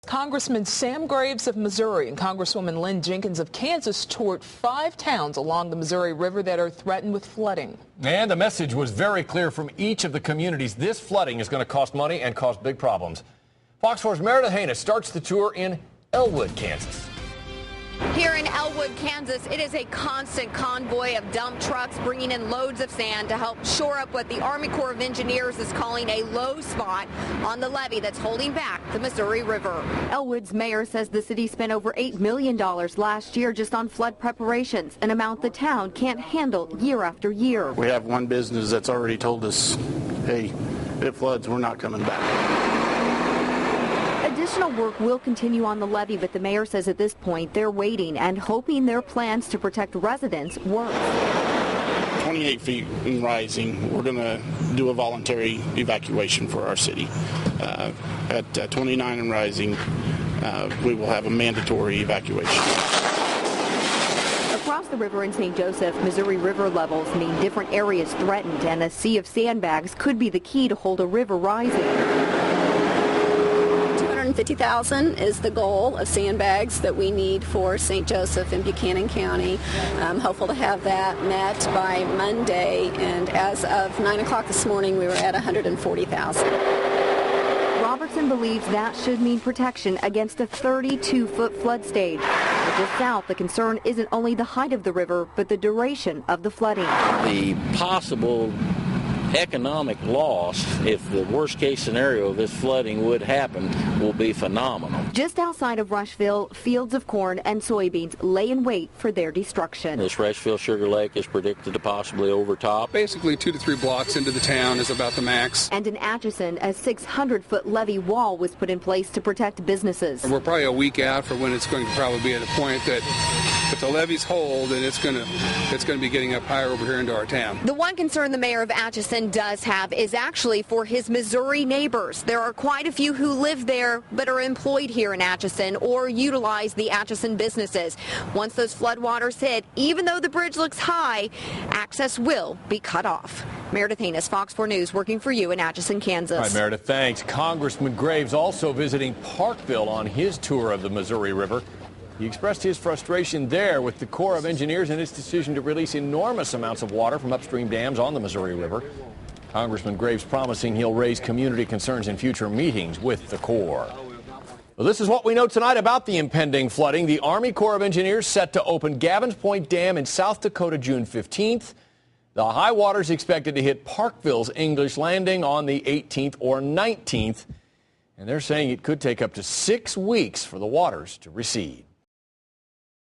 Congressman Sam Graves of Missouri and Congresswoman Lynn Jenkins of Kansas toured 5 towns along the Missouri River that are threatened with flooding. And the message was very clear from each of the communities. This flooding is going to cost money and cause big problems. Fox 4's Meredith Haynes starts the tour in Elwood, Kansas. Here in Elwood, Kansas, it is a constant convoy of dump trucks bringing in loads of sand to help shore up what the Army Corps of Engineers is calling a low spot on the levee that's holding back the Missouri River. Elwood's mayor says the city spent over $8 million last year just on flood preparations, an amount the town can't handle year after year. We have one business that's already told us, hey, if it floods, we're not coming back. Additional work will continue on the levee, but the mayor says at this point they're waiting and hoping their plans to protect residents work. 28 feet and rising, we're going to do a voluntary evacuation for our city. At 29 and rising, we will have a mandatory evacuation. Across the river in St. Joseph, Missouri River levels mean different areas threatened, and a sea of sandbags could be the key to hold a river rising. 250,000 is the goal of sandbags that we need for St. Joseph and Buchanan County. I'm hopeful to have that met by Monday, and as of 9 o'clock this morning, we were at 140,000. Robertson believes that should mean protection against a 32-foot flood stage. But just south, the concern isn't only the height of the river, but the duration of the flooding. The possible economic loss, if the worst case scenario of this flooding would happen, will be phenomenal. Just outside of Rushville, fields of corn and soybeans lay in wait for their destruction. This Rushville Sugar Lake is predicted to possibly overtop. Basically 2 to 3 blocks into the town is about the max. And in Atchison, a 600-foot levee wall was put in place to protect businesses. We're probably a week out for when it's going to probably be at a point that if the levees hold, then it's going to be getting up higher over here into our town. The one concern the mayor of Atchison does have is actually for his Missouri neighbors. There are quite a few who live there but are employed here in Atchison or utilize the Atchison businesses. Once those floodwaters hit, even though the bridge looks high, access will be cut off. Meredith Haynes, Fox 4 News, working for you in Atchison, Kansas. All right, Meredith, thanks. Congressman Graves also visiting Parkville on his tour of the Missouri River. He expressed his frustration there with the Corps of Engineers and its decision to release enormous amounts of water from upstream dams on the Missouri River. Congressman Graves promising he'll raise community concerns in future meetings with the Corps. Well, this is what we know tonight about the impending flooding. The Army Corps of Engineers set to open Gavin's Point Dam in South Dakota June 15th. The high water is expected to hit Parkville's English Landing on the 18th or 19th. And they're saying it could take up to 6 weeks for the waters to recede.